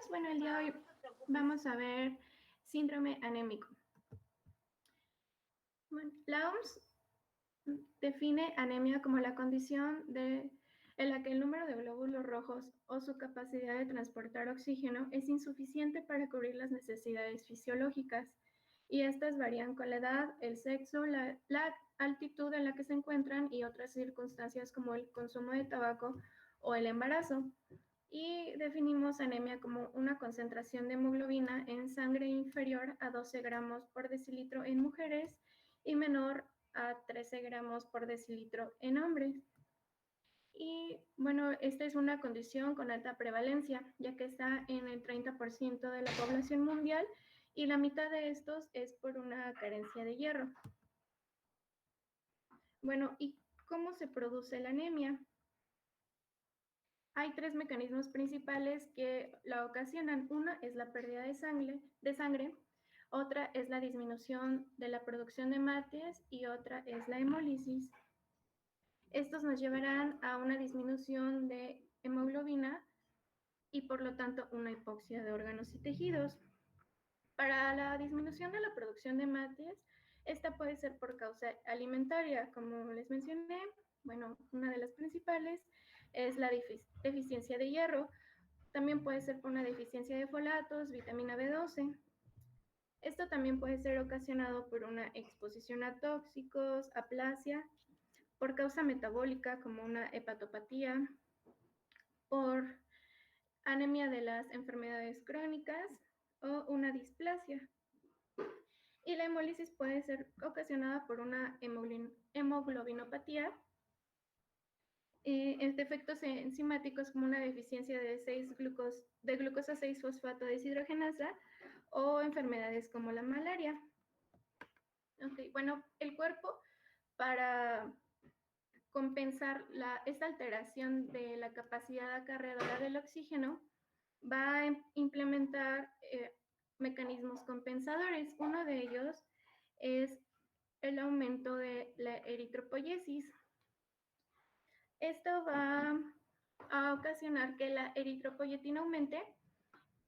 días. Bueno, el día de hoy vamos a ver síndrome anémico. Bueno, la OMS define anemia como la condición en la que el número de glóbulos rojos o su capacidad de transportar oxígeno es insuficiente para cubrir las necesidades fisiológicas, y estas varían con la edad, el sexo, la altitud en la que se encuentran y otras circunstancias como el consumo de tabaco o el embarazo. Y definimos anemia como una concentración de hemoglobina en sangre inferior a 12 gramos por decilitro en mujeres y menor a 13 gramos por decilitro en hombres. Y bueno, esta es una condición con alta prevalencia, ya que está en el 30% de la población mundial y la mitad de estos es por una carencia de hierro. Bueno, ¿y cómo se produce la anemia? Hay tres mecanismos principales que la ocasionan. Una es la pérdida de sangre, otra es la disminución de la producción de hemátias y otra es la hemólisis. Estos nos llevarán a una disminución de hemoglobina y por lo tanto una hipoxia de órganos y tejidos. Para la disminución de la producción de hemátias, esta puede ser por causa alimentaria, como les mencioné. Bueno, una de las principales es la deficiencia de hierro. También puede ser por una deficiencia de folatos, vitamina B12. Esto también puede ser ocasionado por una exposición a tóxicos, aplasia, por causa metabólica como una hepatopatía, por anemia de las enfermedades crónicas o una displasia. Y la hemólisis puede ser ocasionada por una hemoglobinopatía. Defectos enzimáticos como una deficiencia de glucosa 6-fosfato deshidrogenasa o enfermedades como la malaria. Okay, bueno, el cuerpo, para compensar esta alteración de la capacidad acarreadora del oxígeno, va a implementar mecanismos compensadores. Uno de ellos es el aumento de la eritropoyesis. Esto va a ocasionar que la eritropoyetina aumente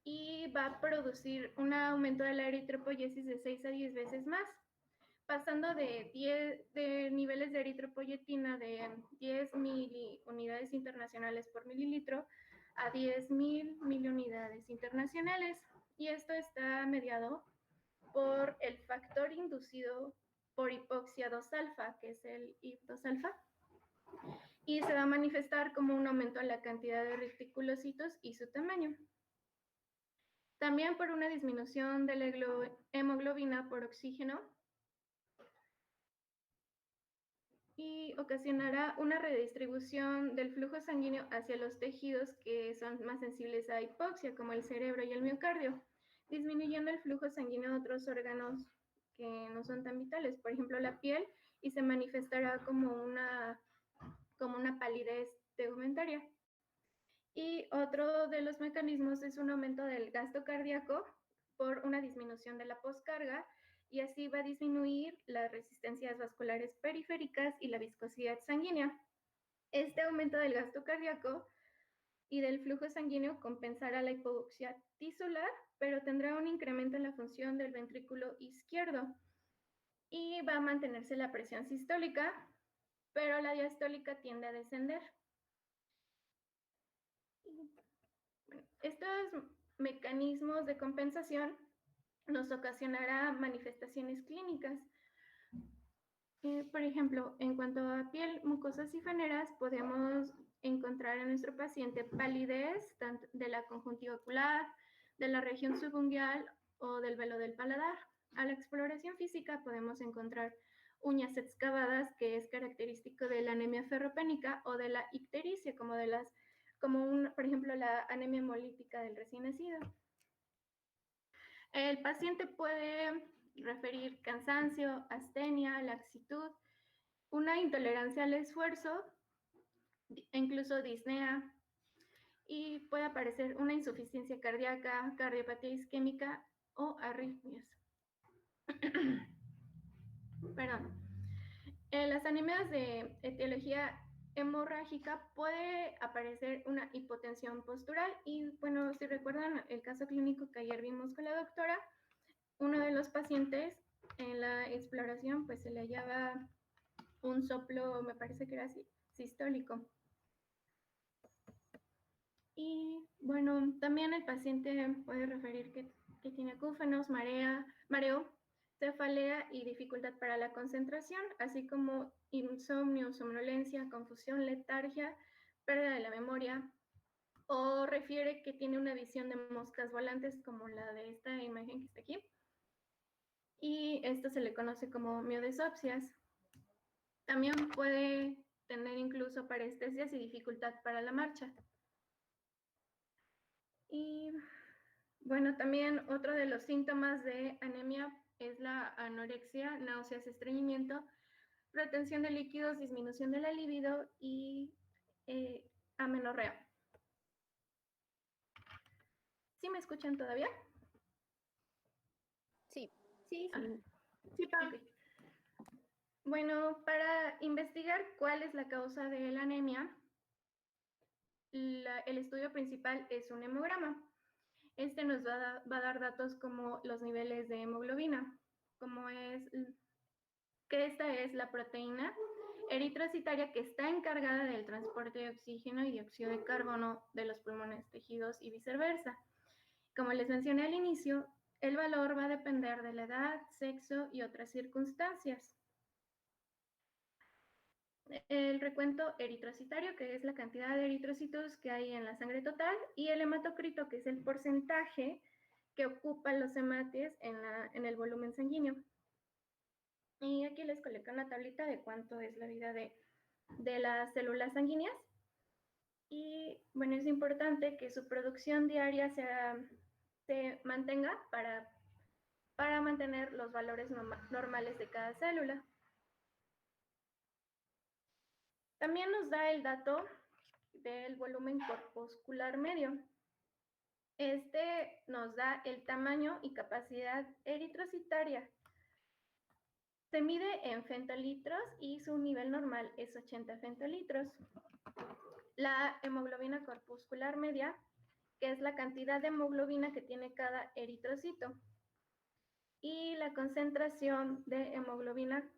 y va a producir un aumento de la eritropoyesis de 6 a 10 veces más, pasando de niveles de eritropoyetina de 10.000 unidades internacionales por mililitro a 10.000 miliunidades internacionales. Y esto está mediado por el factor inducido por hipoxia 2-alfa, que es el HIF-2-alfa, y se va a manifestar como un aumento en la cantidad de reticulocitos y su tamaño. También por una disminución de la hemoglobina por oxígeno, y ocasionará una redistribución del flujo sanguíneo hacia los tejidos que son más sensibles a hipoxia, como el cerebro y el miocardio, disminuyendo el flujo sanguíneo a otros órganos que no son tan vitales, por ejemplo la piel, y se manifestará como una palidez tegumentaria. Y otro de los mecanismos es un aumento del gasto cardíaco por una disminución de la poscarga, y así va a disminuir las resistencias vasculares periféricas y la viscosidad sanguínea. Este aumento del gasto cardíaco y del flujo sanguíneo compensará la hipoxia tisular, pero tendrá un incremento en la función del ventrículo izquierdo y va a mantenerse la presión sistólica, pero la diastólica tiende a descender. Bueno, estos mecanismos de compensación nos ocasionará manifestaciones clínicas. Por ejemplo, en cuanto a piel, mucosas y faneras, podemos encontrar en nuestro paciente palidez tanto de la conjuntiva ocular, de la región subungual o del velo del paladar. A la exploración física podemos encontrar uñas excavadas, que es característico de la anemia ferropénica, o de la ictericia, por ejemplo, la anemia hemolítica del recién nacido. El paciente puede referir cansancio, astenia, laxitud, una intolerancia al esfuerzo, incluso disnea, y puede aparecer una insuficiencia cardíaca, cardiopatía isquémica o arritmias. Perdón. Las anemias de etiología hemorrágica puede aparecer una hipotensión postural y bueno, si recuerdan el caso clínico que ayer vimos con la doctora, uno de los pacientes en la exploración pues se le hallaba un soplo, me parece que era sistólico. Y bueno, también el paciente puede referir que tiene acúfenos, mareo, cefalea y dificultad para la concentración, así como insomnio, somnolencia, confusión, letargia, pérdida de la memoria, o refiere que tiene una visión de moscas volantes como la de esta imagen que está aquí. Y esto se le conoce como miodesopsias. También puede tener incluso parestesias y dificultad para la marcha. Y bueno, también otro de los síntomas de anemia es la anorexia, náuseas, estreñimiento, retención de líquidos, disminución de la libido y amenorrea. ¿Sí me escuchan todavía? Sí. Sí, sí, okay. Bueno, para investigar cuál es la causa de la anemia, el estudio principal es un hemograma. Este nos va a dar datos como los niveles de hemoglobina, como es que esta es la proteína eritrocitaria que está encargada del transporte de oxígeno y dióxido de carbono de los pulmones, tejidos y viceversa. Como les mencioné al inicio, el valor va a depender de la edad, sexo y otras circunstancias. El recuento eritrocitario, que es la cantidad de eritrocitos que hay en la sangre total, y el hematocrito, que es el porcentaje que ocupan los hemates en el volumen sanguíneo. Y aquí les coloqué una tablita de cuánto es la vida de las células sanguíneas. Y bueno, es importante que su producción diaria se mantenga para mantener los valores normales de cada célula. También nos da el dato del volumen corpuscular medio. Este nos da el tamaño y capacidad eritrocitaria. Se mide en fentolitros y su nivel normal es 80 fentolitros. La hemoglobina corpuscular media, que es la cantidad de hemoglobina que tiene cada eritrocito. Y la concentración de hemoglobina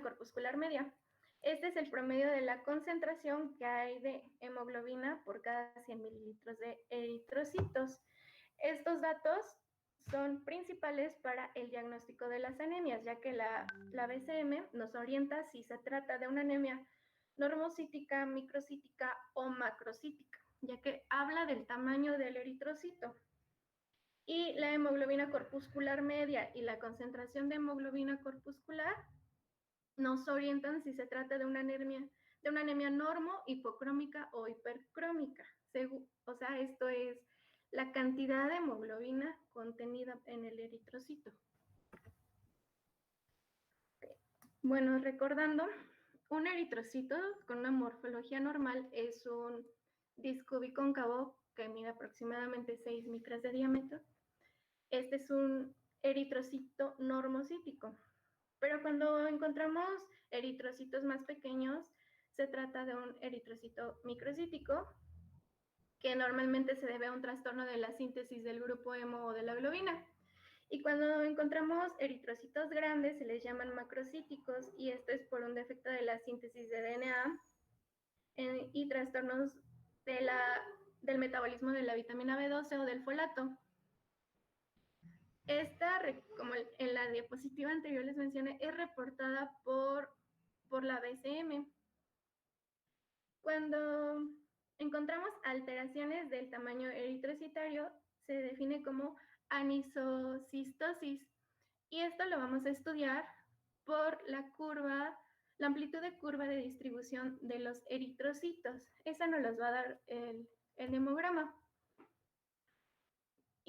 corpuscular media. Este es el promedio de la concentración que hay de hemoglobina por cada 100 mililitros de eritrocitos. Estos datos son principales para el diagnóstico de las anemias, ya que la BCM nos orienta si se trata de una anemia normocítica, microcítica o macrocítica, ya que habla del tamaño del eritrocito. Y la hemoglobina corpuscular media y la concentración de hemoglobina corpuscular nos orientan si se trata de una anemia normo, hipocrómica o hipercrómica. O sea, esto es la cantidad de hemoglobina contenida en el eritrocito. Bueno, recordando, un eritrocito con una morfología normal es un disco bicóncavo que mide aproximadamente 6 micras de diámetro. Este es un eritrocito normocítico. Pero cuando encontramos eritrocitos más pequeños, se trata de un eritrocito microcítico, que normalmente se debe a un trastorno de la síntesis del grupo hemo o de la globina. Y cuando encontramos eritrocitos grandes, se les llaman macrocíticos, y esto es por un defecto de la síntesis de DNA y trastornos del metabolismo de la vitamina B12 o del folato. Esta, como en la diapositiva anterior les mencioné, es reportada por la BCM. Cuando encontramos alteraciones del tamaño eritrocitario, se define como anisocistosis. Y esto lo vamos a estudiar por la amplitud de curva de distribución de los eritrocitos. Esa nos los va a dar el hemograma.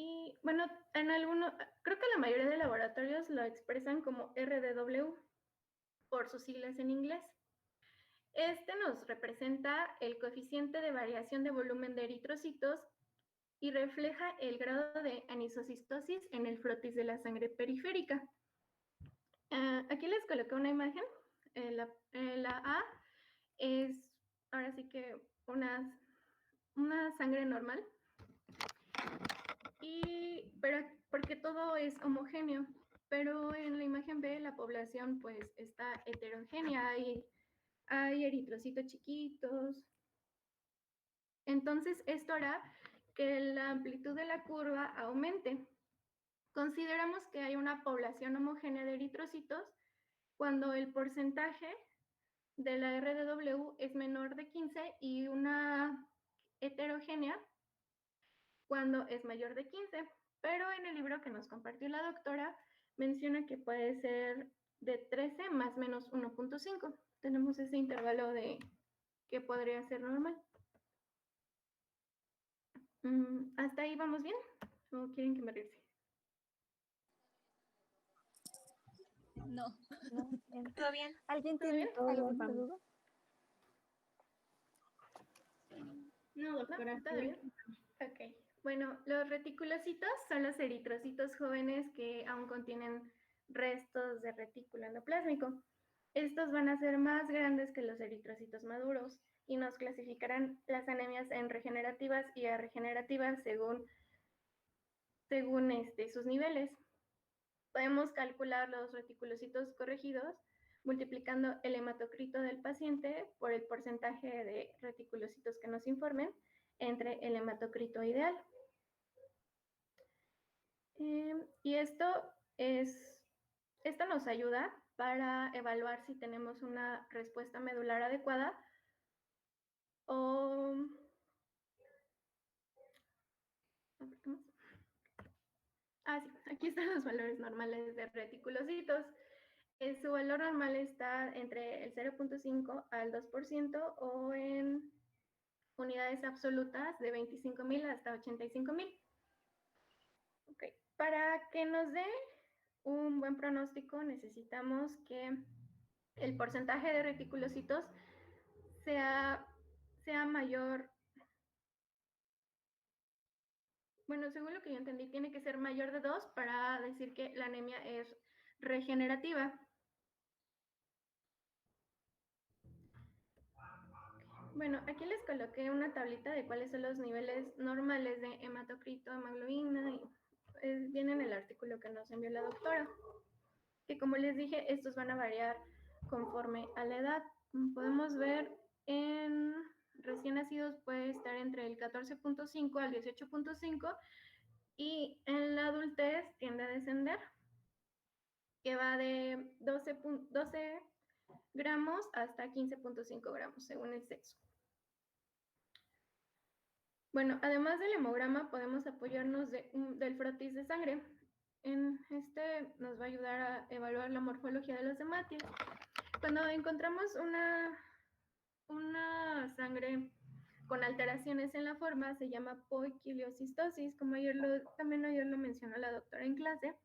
Y bueno, creo que la mayoría de laboratorios lo expresan como RDW por sus siglas en inglés. Este nos representa el coeficiente de variación de volumen de eritrocitos y refleja el grado de anisocistosis en el frotis de la sangre periférica. Aquí les coloqué una imagen La A es ahora sí que una sangre normal, pero porque todo es homogéneo, pero en la imagen B la población pues está heterogénea, hay eritrocitos chiquitos. Entonces esto hará que la amplitud de la curva aumente. Consideramos que hay una población homogénea de eritrocitos cuando el porcentaje de la RDW es menor de 15 y una heterogénea cuando es mayor de 15. Pero en el libro que nos compartió la doctora menciona que puede ser de 13 más menos 1.5. Tenemos ese intervalo de que podría ser normal. ¿Hasta ahí vamos bien? ¿O quieren que me regrese? No. ¿Todo bien? ¿Alguien ¿Todo tiene bien? alguna duda? No, doctora. ¿Está bien? Ok. Bueno, los reticulocitos son los eritrocitos jóvenes que aún contienen restos de retículo endoplásmico. Estos van a ser más grandes que los eritrocitos maduros y nos clasificarán las anemias en regenerativas y arregenerativas según sus niveles. Podemos calcular los reticulocitos corregidos multiplicando el hematocrito del paciente por el porcentaje de reticulocitos que nos informen entre el hematocrito ideal. Y esto nos ayuda para evaluar si tenemos una respuesta medular adecuada o... sí, aquí están los valores normales de reticulocitos. Su valor normal está entre el 0.5 al 2% o en unidades absolutas de 25,000 hasta 85,000. Ok, para que nos dé un buen pronóstico necesitamos que el porcentaje de reticulocitos sea mayor. Bueno, según lo que yo entendí, tiene que ser mayor de 2 para decir que la anemia es regenerativa. Bueno, aquí les coloqué una tablita de cuáles son los niveles normales de hematocrito, hemoglobina, y viene en el artículo que nos envió la doctora, que como les dije, estos van a variar conforme a la edad. Como podemos ver, en recién nacidos puede estar entre el 14.5 al 18.5 y en la adultez tiende a descender, que va de 12 gramos hasta 15.5 gramos según el sexo. Bueno, además del hemograma podemos apoyarnos del frotis de sangre. En este nos va a ayudar a evaluar la morfología de los hematias. Cuando encontramos una sangre con alteraciones en la forma, se llama poiquiliocistosis, como también ayer lo mencionó la doctora en clase.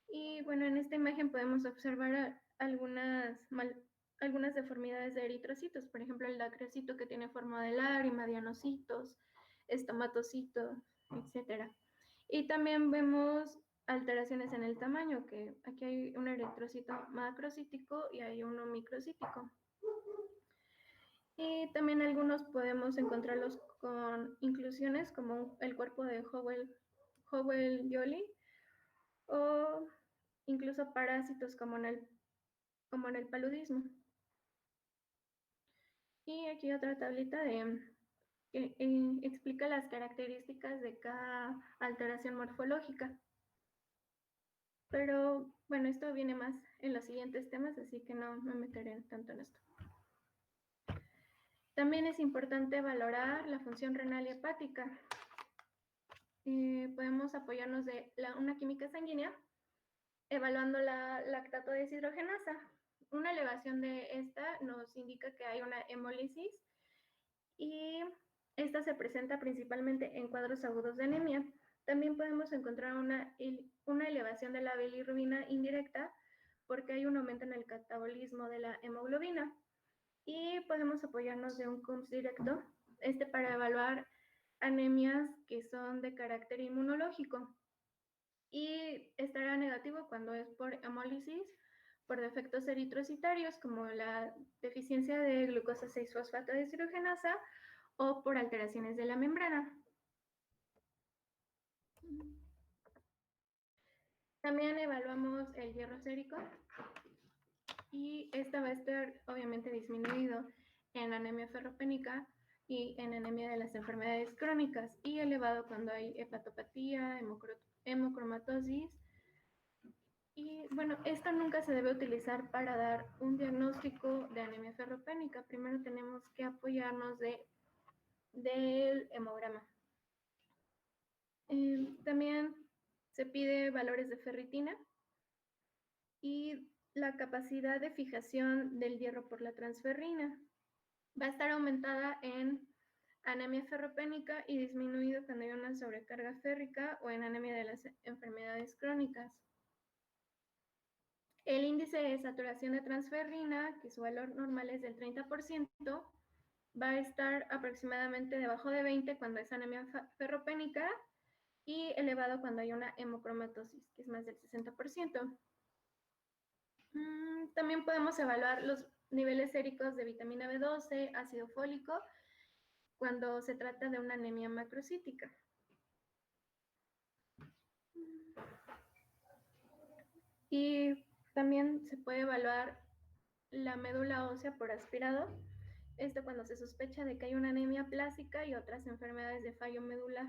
Y bueno, en esta imagen podemos observar algunas deformidades de eritrocitos, por ejemplo, el dacrocito que tiene forma de lágrima, dianocitos, estomatocitos, etc. Y también vemos alteraciones en el tamaño, que aquí hay un eritrocito macrocítico y hay uno microcítico. Y también algunos podemos encontrarlos con inclusiones como el cuerpo de Howell-Jolly o incluso parásitos como en el paludismo. Y aquí otra tablita que explica las características de cada alteración morfológica. Pero bueno, esto viene más en los siguientes temas, así que no me meteré tanto en esto. También es importante valorar la función renal y hepática. Podemos apoyarnos de una química sanguínea evaluando la lactato deshidrogenasa. Una elevación de esta nos indica que hay una hemólisis y esta se presenta principalmente en cuadros agudos de anemia. También podemos encontrar una elevación de la bilirrubina indirecta porque hay un aumento en el catabolismo de la hemoglobina. Y podemos apoyarnos de un CUMS directo, para evaluar anemias que son de carácter inmunológico. Y estará negativo cuando es por hemólisis por defectos eritrocitarios, como la deficiencia de glucosa 6-fosfato deshidrogenasa, o por alteraciones de la membrana. También evaluamos el hierro sérico, y esta va a estar obviamente disminuido en anemia ferropénica y en anemia de las enfermedades crónicas, y elevado cuando hay hepatopatía, hemocromatosis. Y bueno, esto nunca se debe utilizar para dar un diagnóstico de anemia ferropénica. Primero tenemos que apoyarnos del hemograma. También se pide valores de ferritina y la capacidad de fijación del hierro por la transferrina. Va a estar aumentada en anemia ferropénica y disminuido cuando hay una sobrecarga férrica o en anemia de las enfermedades crónicas. El índice de saturación de transferrina, que su valor normal es del 30%, va a estar aproximadamente debajo de 20 cuando es anemia ferropénica y elevado cuando hay una hemocromatosis, que es más del 60%. También podemos evaluar los niveles séricos de vitamina B12, ácido fólico, cuando se trata de una anemia macrocítica. Y también se puede evaluar la médula ósea por aspirado, esto cuando se sospecha de que hay una anemia plástica y otras enfermedades de fallo medular.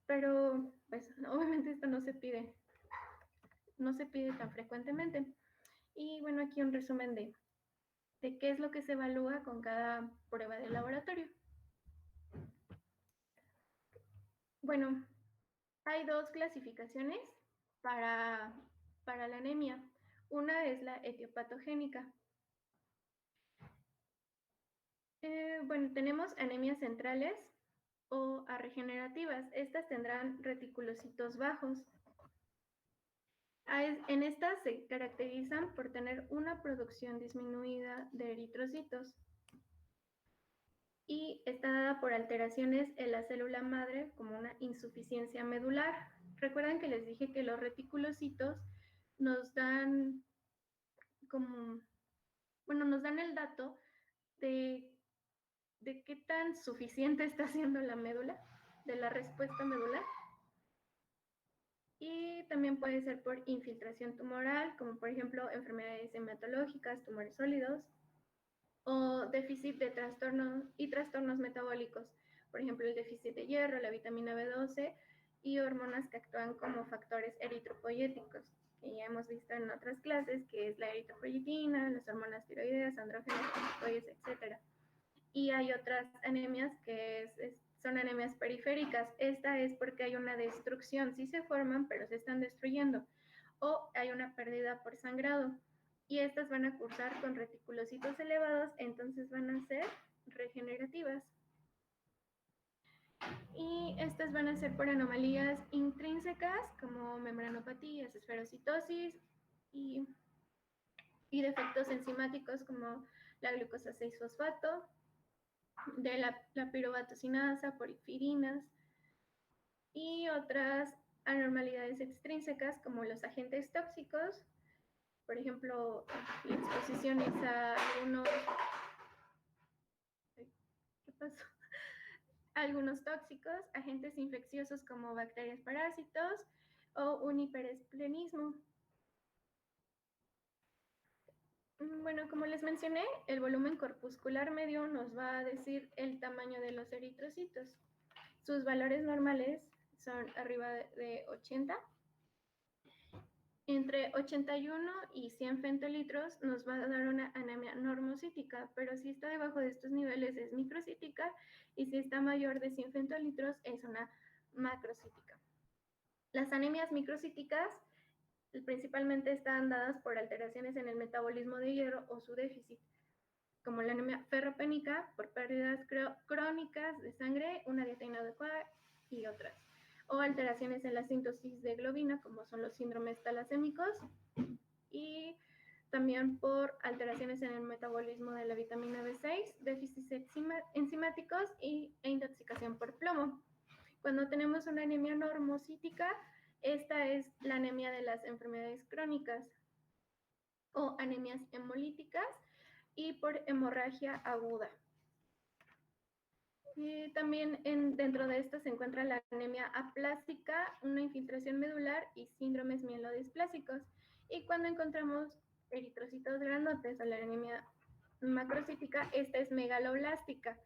Pero pues obviamente esto no se pide tan frecuentemente. Y bueno, aquí un resumen de qué es lo que se evalúa con cada prueba de laboratorio. Bueno, hay dos clasificaciones para la anemia. Una es la etiopatogénica. Bueno, tenemos anemias centrales o regenerativas. Estas tendrán reticulocitos bajos. En estas se caracterizan por tener una producción disminuida de eritrocitos y está dada por alteraciones en la célula madre, como una insuficiencia medular. Recuerdan que les dije que los reticulocitos nos dan nos dan el dato de qué tan suficiente está siendo la médula, de la respuesta medular. Y también puede ser por infiltración tumoral, como por ejemplo enfermedades hematológicas, tumores sólidos, o déficit de trastornos metabólicos, por ejemplo el déficit de hierro, la vitamina B12 y hormonas que actúan como factores eritropoyéticos, que ya hemos visto en otras clases, que es la eritropoyetina, las hormonas tiroideas, andrógenos, corticoides, etc. Y hay otras anemias que son anemias periféricas. Esta es porque hay una destrucción, sí se forman, pero se están destruyendo, o hay una pérdida por sangrado. Y estas van a cursar con reticulocitos elevados, entonces van a ser regenerativas. Y estas van a ser por anomalías intrínsecas, como membranopatías, esferocitosis y defectos enzimáticos como la glucosa 6-fosfato, de la piruvatocinasa, porfirinas y otras anormalidades extrínsecas como los agentes tóxicos, por ejemplo, exposiciones a algunos tóxicos, agentes infecciosos como bacterias parásitos o un hiperesplenismo. Bueno, como les mencioné, el volumen corpuscular medio nos va a decir el tamaño de los eritrocitos. Sus valores normales son arriba de 80. Entre 81 y 100 femtolitros nos va a dar una anemia normocítica, pero si está debajo de estos niveles es microcítica, y si está mayor de 100 femtolitros es una macrocítica. Las anemias microcíticas principalmente están dadas por alteraciones en el metabolismo de hierro o su déficit, como la anemia ferropénica por pérdidas crónicas de sangre, una dieta inadecuada y otras, o alteraciones en la síntesis de globina, como son los síndromes talasémicos, y también por alteraciones en el metabolismo de la vitamina B6, déficits enzimáticos e intoxicación por plomo. Cuando tenemos una anemia normocítica, Esta es la anemia de las enfermedades crónicas o anemias hemolíticas y por hemorragia aguda. También dentro de esto se encuentra la anemia aplástica, una infiltración medular y síndromes mielodisplásicos. Y cuando encontramos eritrocitos grandotes o la anemia macrocítica, esta es megaloblástica,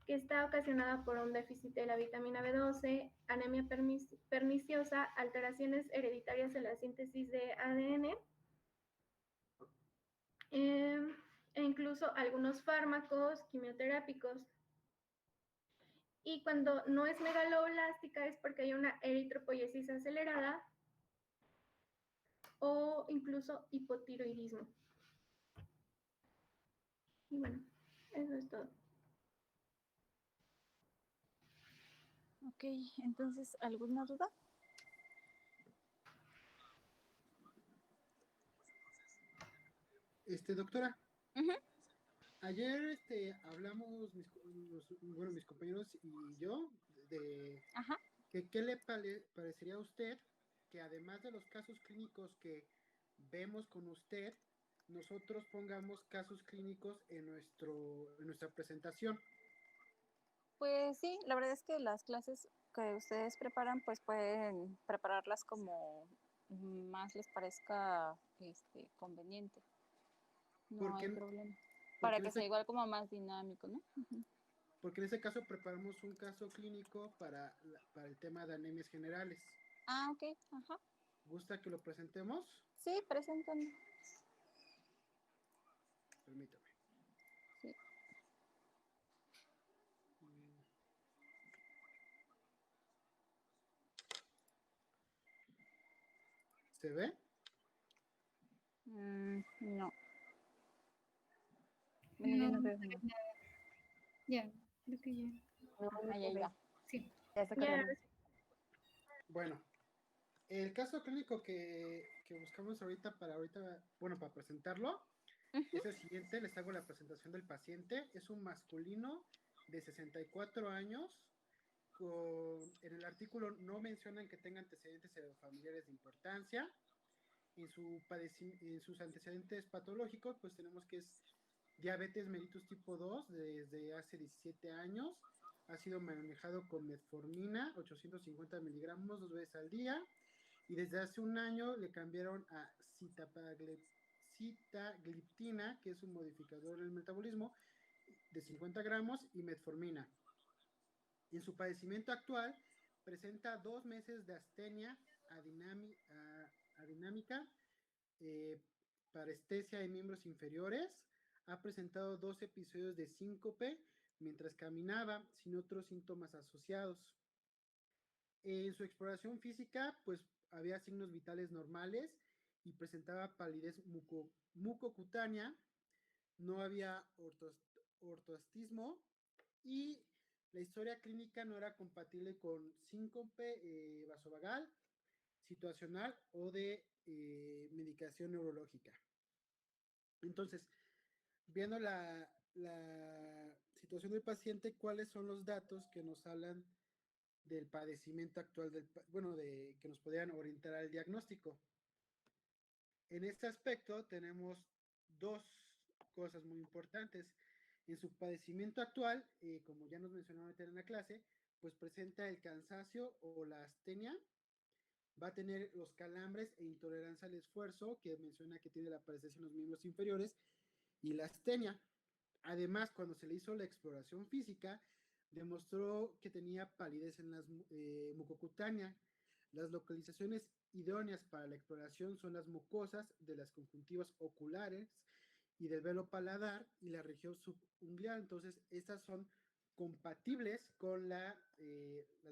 que está ocasionada por un déficit de la vitamina B12, anemia perniciosa, alteraciones hereditarias en la síntesis de ADN, e incluso algunos fármacos quimioterápicos. Y cuando no es megaloblástica es porque hay una eritropoiesis acelerada o incluso hipotiroidismo. Y bueno, eso es todo. Ok, entonces, ¿alguna duda? Doctora, Uh-huh. ayer hablamos mis compañeros y yo de Ajá. que qué le parecería a usted que además de los casos clínicos que vemos con usted, nosotros pongamos casos clínicos en nuestra presentación. Pues sí, la verdad es que las clases que ustedes preparan, pues pueden prepararlas como más les parezca conveniente. No hay problema. Para que sea igual como más dinámico, ¿no? Uh-huh. Porque en ese caso preparamos un caso clínico para el tema de anemias generales. Ah, ok, ajá. ¿Gusta que lo presentemos? Sí, preséntame. Permítame. Sí. ¿Se ve? No. Bueno, yo no veo nada. Ya, creo que ya. Ya. Sí. Ya está cargando. Bueno, el caso clínico que buscamos para presentarlo, es el siguiente. Les hago la presentación del paciente. Es un masculino de 64 años. En el artículo no mencionan que tenga antecedentes familiares de importancia. En sus antecedentes patológicos, pues tenemos que es diabetes mellitus tipo 2 desde hace 17 años. Ha sido manejado con metformina, 850 miligramos 2 veces al día. Y desde hace un año le cambiaron a sitagliptina, que es un modificador del metabolismo, de 50 gramos, y metformina. En su padecimiento actual presenta 2 meses de astenia adinámica, parestesia de miembros inferiores. Ha presentado 2 episodios de síncope mientras caminaba, sin otros síntomas asociados. En su exploración física, pues había signos vitales normales y presentaba palidez mucocutánea, no había ortostismo y la historia clínica no era compatible con síncope vasovagal, situacional o de medicación neurológica. Entonces, viendo la situación del paciente, ¿cuáles son los datos que nos hablan del padecimiento actual que nos podrían orientar al diagnóstico? En este aspecto tenemos 2 cosas muy importantes. En su padecimiento actual, como ya nos mencionaron en la clase, pues presenta el cansancio o la astenia, va a tener los calambres e intolerancia al esfuerzo, que menciona que tiene la parestesia en los miembros inferiores, y la astenia. Además, cuando se le hizo la exploración física, demostró que tenía palidez en las mucocutánea. Las localizaciones idóneas para la exploración son las mucosas de las conjuntivas oculares y del velo paladar y la región subungular. Entonces, estas son compatibles con las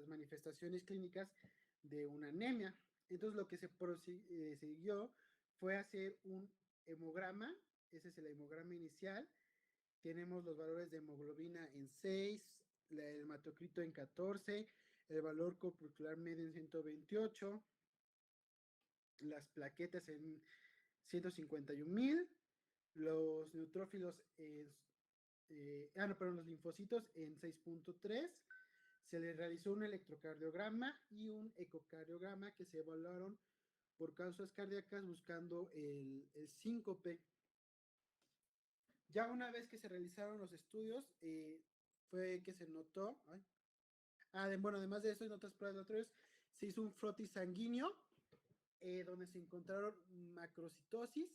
manifestaciones clínicas de una anemia. Entonces, lo que se siguió fue hacer un hemograma. Ese es el hemograma inicial. Tenemos los valores de hemoglobina en 6, el hematocrito en 14, el valor corpuscular medio en 128, las plaquetas en 151,000, los neutrófilos los linfocitos en 6.3, Se le realizó un electrocardiograma y un ecocardiograma que se evaluaron por causas cardíacas buscando el síncope. Ya una vez que se realizaron los estudios, fue que se notó, bueno, además de eso, en otras pruebas laboratorios, se hizo un frotis sanguíneo, donde se encontraron macrocitosis,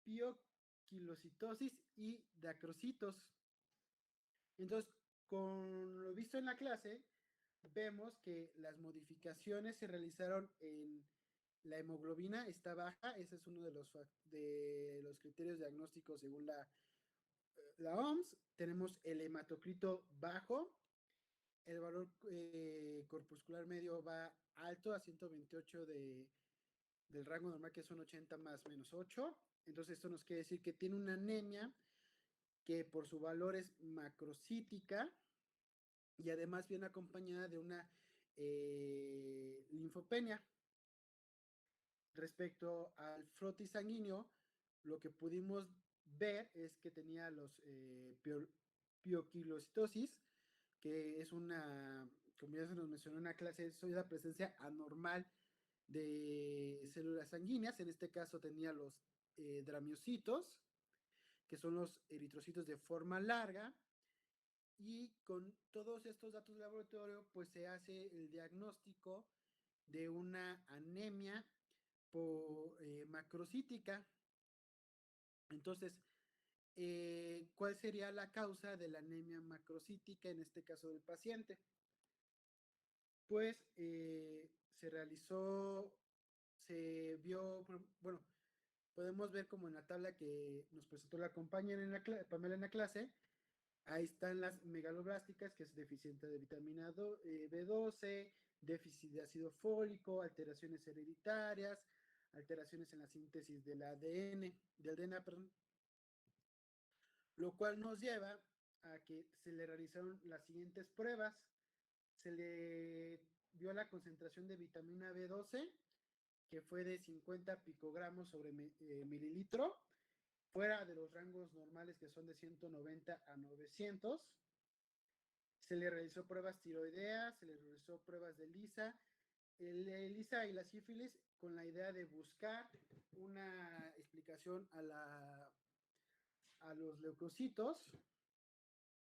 pioquilocitosis y dacrocitos. Entonces, con lo visto en la clase, vemos que las modificaciones se realizaron en la hemoglobina, está baja, ese es uno de los criterios diagnósticos según la OMS. Tenemos el hematocrito bajo, el valor corpuscular medio va alto a 128 del rango normal, que son 80 más menos 8. Entonces esto nos quiere decir que tiene una anemia que por su valor es macrocítica y además viene acompañada de una linfopenia. Respecto al frotis sanguíneo, lo que pudimos ver es que tenía los pioquilocitosis, que es una, como ya se nos mencionó en una clase, es la presencia anormal de células sanguíneas. En este caso tenía los dramiocitos, que son los eritrocitos de forma larga, y con todos estos datos de laboratorio pues se hace el diagnóstico de una anemia macrocítica. Entonces, ¿cuál sería la causa de la anemia macrocítica en este caso del paciente? Pues se vio, bueno, podemos ver como en la tabla que nos presentó la compañera Pamela en la clase, ahí están las megaloblásticas, que es deficiente de vitamina B12, déficit de ácido fólico, alteraciones hereditarias, alteraciones en la síntesis del DNA, perdón. Lo cual nos lleva a que se le realizaron las siguientes pruebas. Se le vio la concentración de vitamina B12, que fue de 50 picogramos sobre mililitro, fuera de los rangos normales, que son de 190 a 900. Se le realizó pruebas tiroideas, se le realizó pruebas de ELISA, el ELISA y la sífilis, con la idea de buscar una explicación a los leucocitos,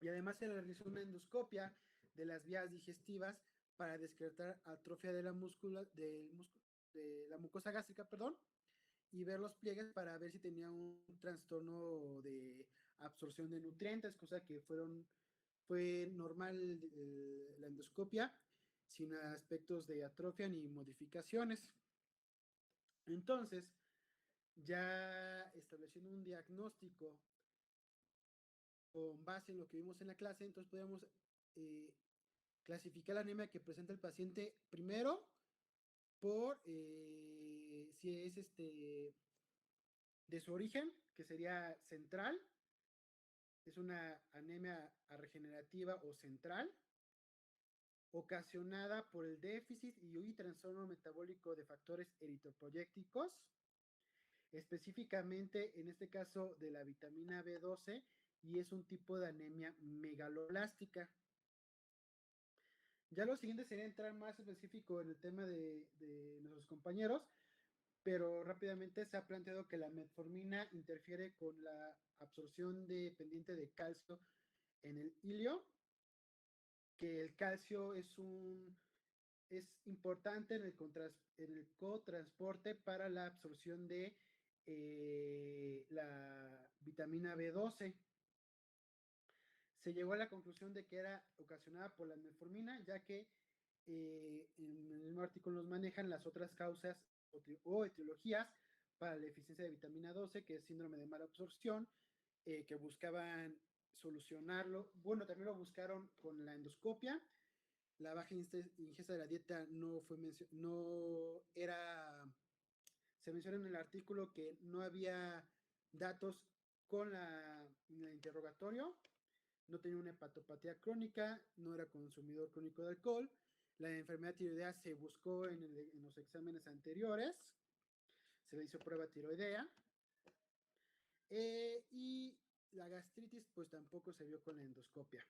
y además se le realizó una endoscopia de las vías digestivas para descartar atrofia de la mucosa gástrica, perdón, y ver los pliegues para ver si tenía un trastorno de absorción de nutrientes, cosa que fue normal la endoscopia, sin aspectos de atrofia ni modificaciones. Entonces, ya estableciendo un diagnóstico con base en lo que vimos en la clase, entonces podemos clasificar la anemia que presenta el paciente primero por si es de su origen, que sería central, es una anemia regenerativa o central, ocasionada por el déficit y trastorno metabólico de factores eritropoyéticos, específicamente en este caso de la vitamina B12, y es un tipo de anemia megaloblástica. Ya lo siguiente sería entrar más específico en el tema de nuestros compañeros, pero rápidamente se ha planteado que la metformina interfiere con la absorción dependiente de calcio en el ilio, que el calcio es importante en el cotransporte para la absorción de la vitamina B12. Se llegó a la conclusión de que era ocasionada por la metformina, ya que en el mismo artículo nos manejan las otras causas o etiologías para la deficiencia de vitamina 12, que es síndrome de mala absorción, que buscaban solucionarlo. Bueno, también lo buscaron con la endoscopia. La baja ingesta de la dieta se menciona en el artículo que no había datos con el interrogatorio, no tenía una hepatopatía crónica, no era consumidor crónico de alcohol. La enfermedad tiroidea se buscó en los exámenes anteriores, se le hizo prueba tiroidea, y la gastritis pues tampoco se vio con la endoscopia.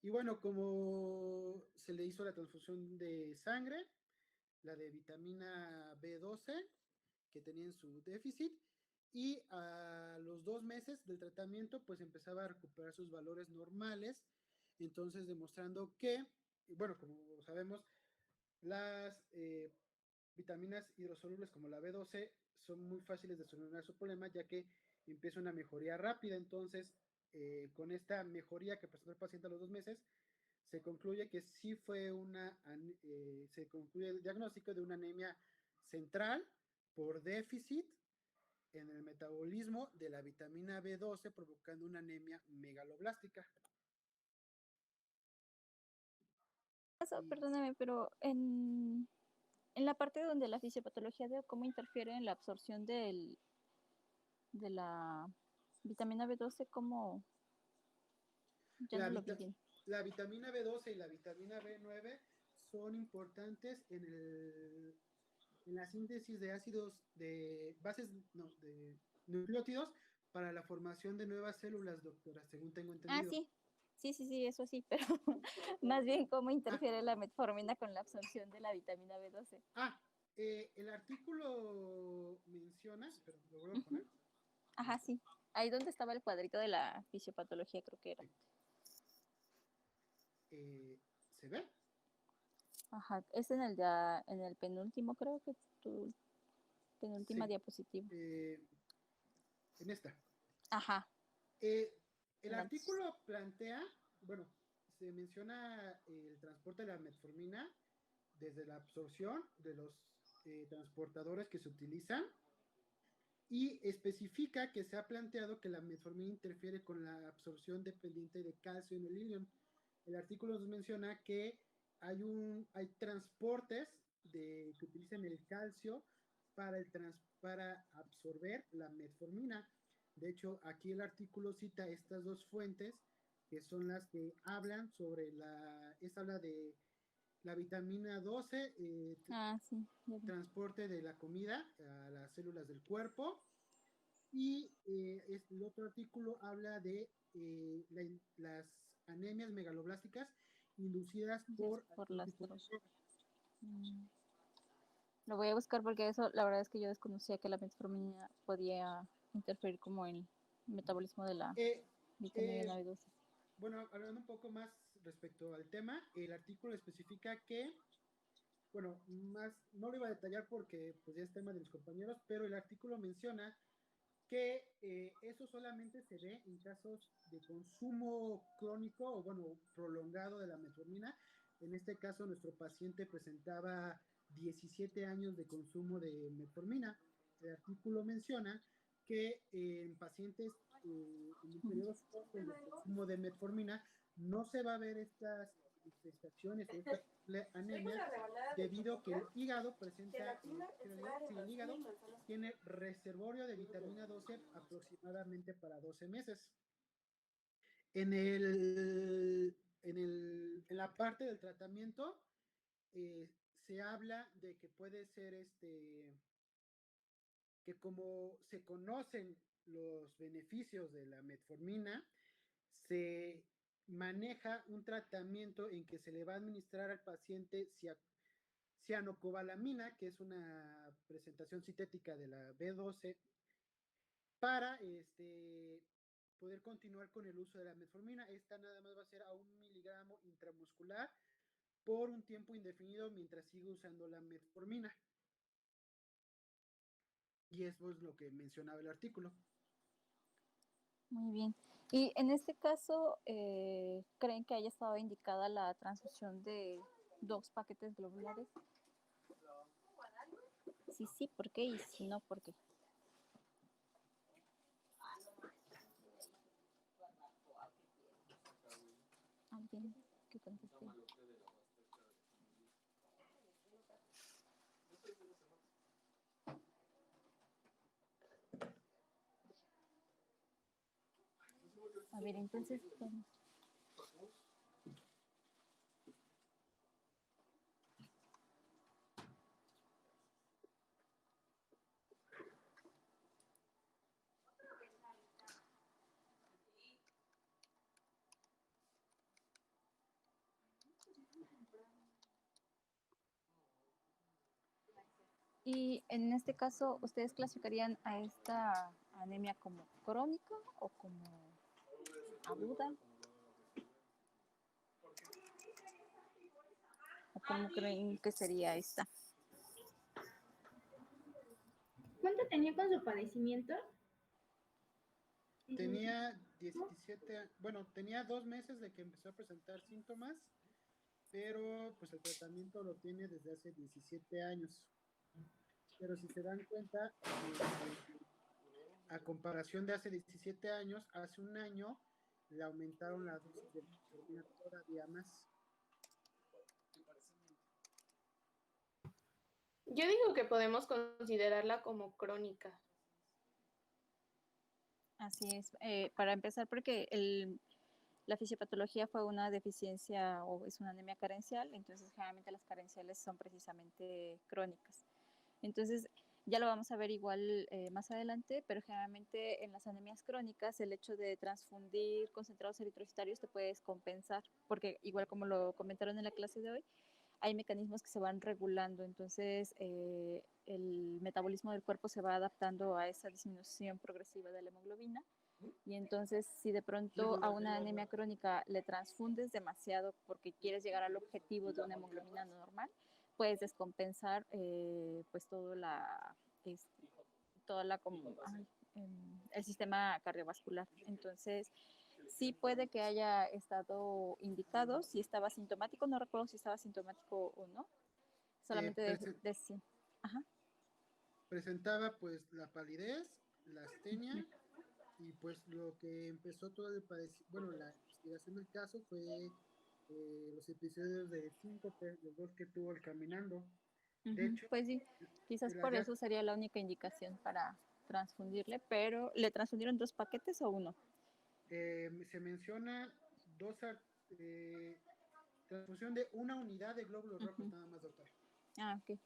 Y bueno, como se le hizo la transfusión de sangre, la de vitamina B12 que tenía en su déficit, y a los 2 meses del tratamiento pues empezaba a recuperar sus valores normales, entonces demostrando que, bueno, como sabemos, las vitaminas hidrosolubles como la B12 son muy fáciles de solucionar su problema, ya que empieza una mejoría rápida. Entonces, con esta mejoría que presentó el paciente a los 2 meses, se concluye que sí fue se concluye el diagnóstico de una anemia central por déficit en el metabolismo de la vitamina B12, provocando una anemia megaloblástica. Perdóname, pero en la parte donde la fisiopatología de cómo interfiere en la absorción de la vitamina B12, ¿cómo? Ya La, no lo vi vita bien. la vitamina B12 y la vitamina B9 son importantes en la síntesis de ácidos, de bases, no, de nucleótidos para la formación de nuevas células, doctora, según tengo Ah, entendido. sí. Sí, eso sí, pero más bien cómo Ah, interfiere la metformina con la absorción de la vitamina B12. ah el artículo menciona, pero lo vuelvo a Ujú. poner. Ajá, sí. Ahí donde estaba el cuadrito de la fisiopatología, creo que era. Sí. ¿Se ve? Ajá, es en el penúltimo, creo que tu penúltima Sí. diapositiva. En esta. Ajá, Eh, el en antes. artículo plantea, bueno, se menciona el transporte de la metformina desde la absorción de los transportadores que se utilizan y especifica que se ha planteado que la metformina interfiere con la absorción dependiente de calcio en el ilion. El artículo nos menciona que hay transportes que utilizan el calcio para absorber la metformina. De hecho, aquí el artículo cita estas dos fuentes que son las que hablan sobre habla de la vitamina 12, Ah, sí, ya vi. transporte de la comida a las células del cuerpo. Y el otro artículo habla de las anemias megaloblásticas inducidas por Por algún las tipo de drogas. droga. Lo voy a buscar porque eso, la verdad es que yo desconocía que la metformina podía interferir como en el metabolismo de la Eh, vitamina eh, B12. bueno, hablando un poco más respecto al tema, el artículo especifica que, bueno, más no lo iba a detallar porque pues ya es tema de mis compañeros, pero el artículo menciona que eso solamente se ve en casos de consumo crónico o, bueno, prolongado de la metformina. En este caso, nuestro paciente presentaba 17 años de consumo de metformina. El artículo menciona que en pacientes en un periodo corto de consumo de metformina no se va a ver estas manifestaciones o esta anemia debido a que el hígado presenta, el hígado tiene reservorio de vitamina 12 aproximadamente para 12 meses. En la parte del tratamiento se habla de que puede ser que como se conocen los beneficios de la metformina, se maneja un tratamiento en que se le va a administrar al paciente cianocobalamina, que es una presentación sintética de la B12, para poder continuar con el uso de la metformina. Esta nada más va a ser a 1 miligramo intramuscular por un tiempo indefinido mientras sigue usando la metformina. Y eso es lo que mencionaba el artículo. Muy bien. Y en este caso, ¿creen que haya estado indicada la transfusión de 2 paquetes globulares? Sí, ¿por qué? Y si no, ¿por qué? Alguien que conteste. A ver, entonces, bueno. Y en este caso, ¿ustedes clasificarían a esta anemia como crónica o como aguda? ¿O cómo creen que sería esta? ¿Cuánto tenía con su padecimiento? Tenía 17, bueno, tenía 2 meses de que empezó a presentar síntomas, pero pues el tratamiento lo tiene desde hace 17 años. Pero si se dan cuenta, a comparación de hace 17 años, hace un año le aumentaron la dosis de metformina todavía más. Yo digo que podemos considerarla como crónica. Así es. Para empezar, porque la fisiopatología fue una deficiencia o es una anemia carencial, entonces generalmente las carenciales son precisamente crónicas. Entonces, ya lo vamos a ver igual más adelante, pero generalmente en las anemias crónicas el hecho de transfundir concentrados eritrocitarios te puedes compensar, porque igual como lo comentaron en la clase de hoy, hay mecanismos que se van regulando, entonces el metabolismo del cuerpo se va adaptando a esa disminución progresiva de la hemoglobina. Y entonces, si de pronto a una anemia crónica le transfundes demasiado porque quieres llegar al objetivo de una hemoglobina normal, puedes descompensar pues toda la el sistema cardiovascular. Entonces, sí puede que haya estado indicado, si estaba sintomático, no recuerdo si estaba sintomático o no, solamente sí. Ajá. Presentaba pues la palidez, la astenia, y pues lo que empezó todo el bueno, la investigación del caso fue los episodios de síncope, los dos que tuvo el caminando. De hecho, Pues sí, quizás el por hallazgo, eso sería la única indicación para transfundirle, pero ¿le transfundieron 2 paquetes o uno? se menciona dos, transfusión de una unidad de glóbulos rojos nada más, doctor. Ah, ok.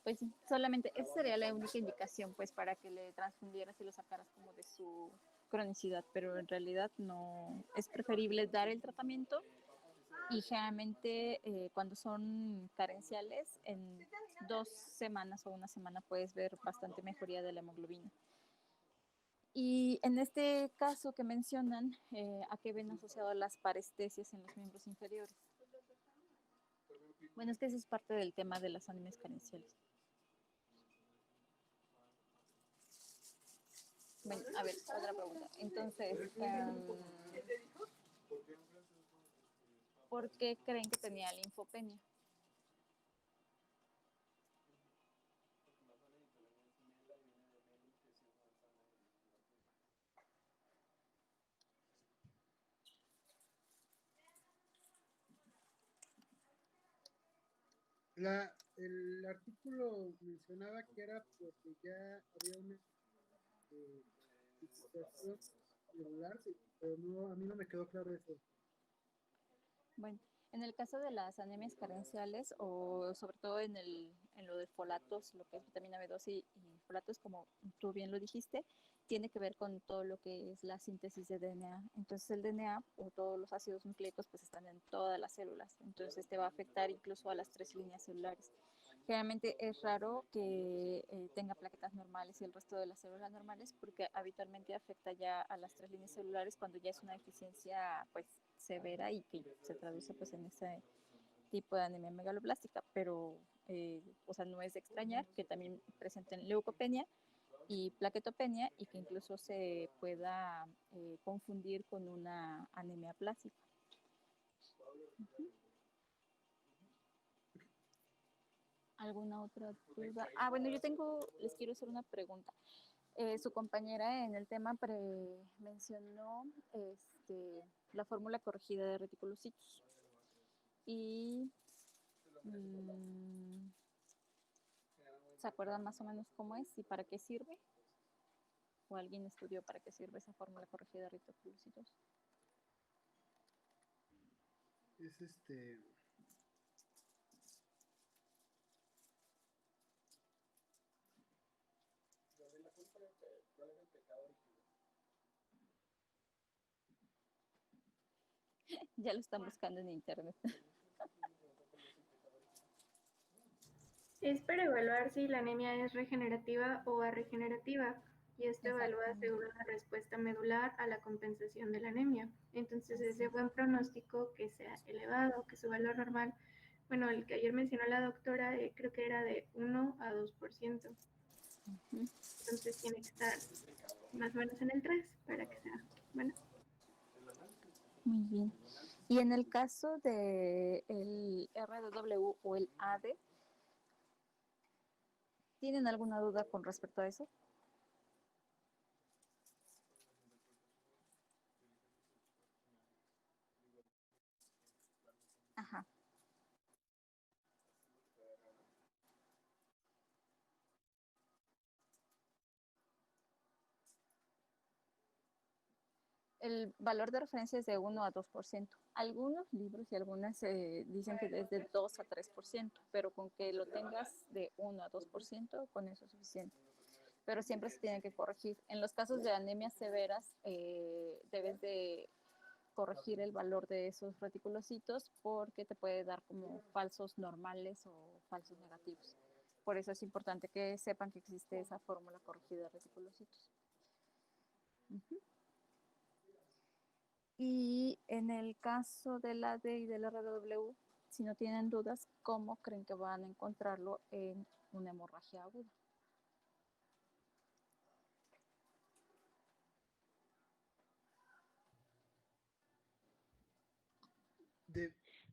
Pues sí, solamente esa sería la única indicación, pues, para que le transfundieras y lo sacaras como de su cronicidad, pero en realidad no, es preferible dar el tratamiento y generalmente cuando son carenciales, en 2 semanas o una semana puedes ver bastante mejoría de la hemoglobina. Y en este caso que mencionan, ¿a qué ven asociado las parestesias en los miembros inferiores? Bueno, es que eso es parte del tema de las anemias carenciales. Bueno, a ver, otra pregunta. Entonces, ¿por qué creen que tenía linfopenia? El artículo mencionaba que era porque ya había una infiltración celular, sí, pero no, a mí no me quedó claro eso. Bueno, en el caso de las anemias carenciales o sobre todo en lo de folatos, lo que es vitamina B12 y folatos, como tú bien lo dijiste, tiene que ver con todo lo que es la síntesis de DNA. Entonces el DNA o todos los ácidos nucleicos pues están en todas las células. Entonces te va a afectar incluso a las 3 líneas celulares. Generalmente es raro que tenga plaquetas normales y el resto de las células normales porque habitualmente afecta ya a las 3 líneas celulares cuando ya es una deficiencia pues severa y que se traduce pues en ese tipo de anemia megaloblástica, pero o sea, no es de extrañar que también presenten leucopenia y plaquetopenia y que incluso se pueda confundir con una anemia plástica. ¿Alguna otra duda? Ah, bueno, les quiero hacer una pregunta. Su compañera en el tema mencionó la fórmula corregida de reticulocitos. Y ¿se acuerdan más o menos cómo es y para qué sirve? ¿O alguien estudió para qué sirve esa fórmula corregida de reticulocitos? Es Ya lo están buscando en internet. Es para evaluar si la anemia es regenerativa o arregenerativa, y esto evalúa según la respuesta medular a la compensación de la anemia. Entonces es de buen pronóstico que sea elevado, que su valor normal, bueno, el que ayer mencionó la doctora, creo que era de 1 a 2%. Entonces tiene que estar más o menos en el 3 para que sea bueno. Muy bien. Y en el caso de el RDW o el AD, ¿tienen alguna duda con respecto a eso? Ajá. El valor de referencia es de 1 a 2%. Algunos libros y algunas dicen que es de 2 a 3%, pero con que lo tengas de 1 a 2%, con eso es suficiente. Pero siempre se tiene que corregir. En los casos de anemias severas, debes de corregir el valor de esos reticulocitos porque te puede dar como falsos normales o falsos negativos. Por eso es importante que sepan que existe esa fórmula corregida de reticulocitos. Y en el caso de la D y del RW, si no tienen dudas, ¿cómo creen que van a encontrarlo en una hemorragia aguda?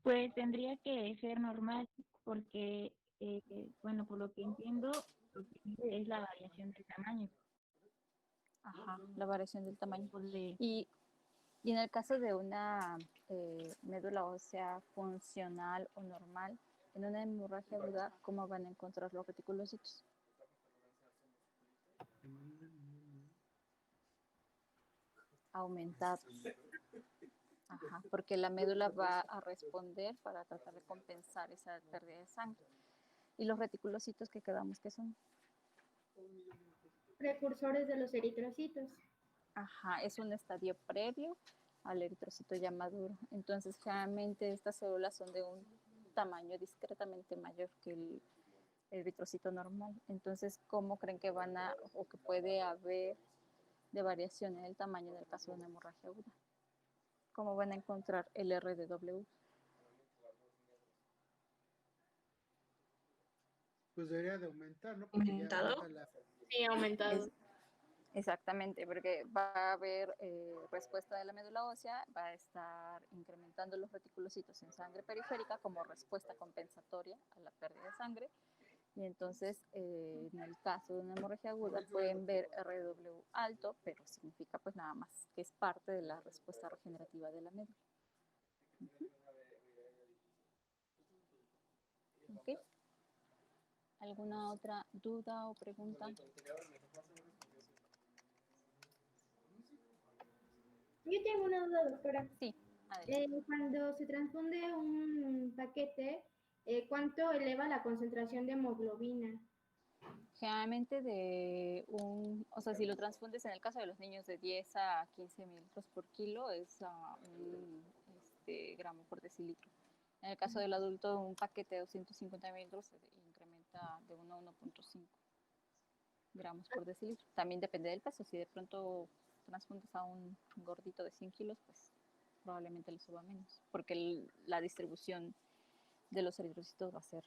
Pues tendría que ser normal porque, bueno, por lo que entiendo, lo que mide es la variación del tamaño. Ajá, la variación del tamaño. De, Y en el caso de una médula ósea funcional o normal, en una hemorragia aguda, ¿cómo van a encontrar los reticulocitos? Aumentados. Ajá, porque la médula va a responder para tratar de compensar esa pérdida de sangre. ¿Y los reticulocitos que quedamos que son? Precursores de los eritrocitos. Ajá, es un estadio previo al eritrocito ya maduro. Entonces, generalmente estas células son de un tamaño discretamente mayor que el eritrocito normal. Entonces, ¿cómo creen que van a o que puede haber de variación en el tamaño en el caso de una hemorragia aguda? ¿Cómo van a encontrar el RDW? Pues debería de aumentar, ¿no? Porque ya ¿Aumentado? aumenta la... Sí, aumentado. Exactamente, porque va a haber respuesta de la médula ósea, va a estar incrementando los reticulocitos en sangre periférica como respuesta compensatoria a la pérdida de sangre. Y entonces, en el caso de una hemorragia aguda, pueden ver RW alto, pero significa pues nada más que es parte de la respuesta regenerativa de la médula. ¿Okay? ¿Alguna otra duda o pregunta? Yo tengo una duda, doctora. Sí, adelante. Cuando se transfunde un paquete, ¿cuánto eleva la concentración de hemoglobina? Generalmente o sea, si lo transfundes en el caso de los niños de 10 a 15 mililitros por kilo, es un gramo por decilitro. En el caso del adulto, un paquete de 250 mililitros se incrementa de 1 a 1.5 gramos por decilitro. También depende del peso. Si de pronto transfundes a un gordito de 100 kilos, pues probablemente le suba menos, porque la distribución de los eritrocitos va a ser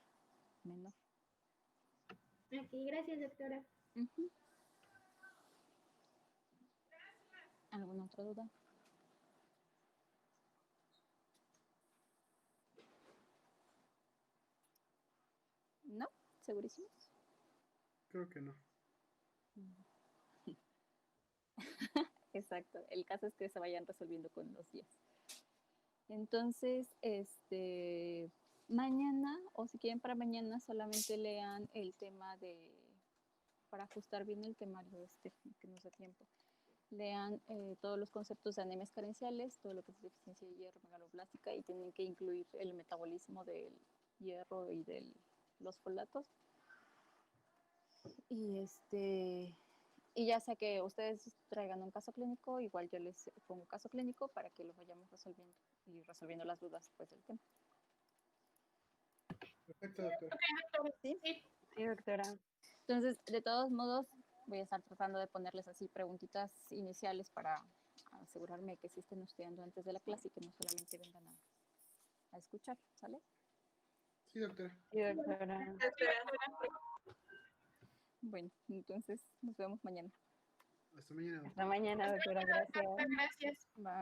menor. Ok, gracias, doctora. ¿Alguna otra duda? ¿No? ¿Segurísimos? Creo que no. Exacto. El caso es que se vayan resolviendo con los días. Entonces, mañana, o si quieren para mañana, solamente lean el tema para ajustar bien el temario que nos da tiempo. Lean todos los conceptos de anemias carenciales, todo lo que es deficiencia de hierro, megaloblástica, y tienen que incluir el metabolismo del hierro y de los folatos. Y ya sea que ustedes traigan un caso clínico, igual yo les pongo un caso clínico para que lo vayamos resolviendo y resolviendo las dudas pues, del tema. Perfecto, doctor. Ok, doctora. ¿Sí? Sí. Sí, doctora. Entonces, de todos modos, voy a estar tratando de ponerles así preguntitas iniciales para asegurarme que sí estén estudiando antes de la clase y que no solamente vengan a escuchar, ¿sale? Sí, doctora. Sí, doctora. Bueno, entonces nos vemos mañana. Hasta mañana, doctora. Hasta mañana, doctora. Gracias. Gracias. Bye.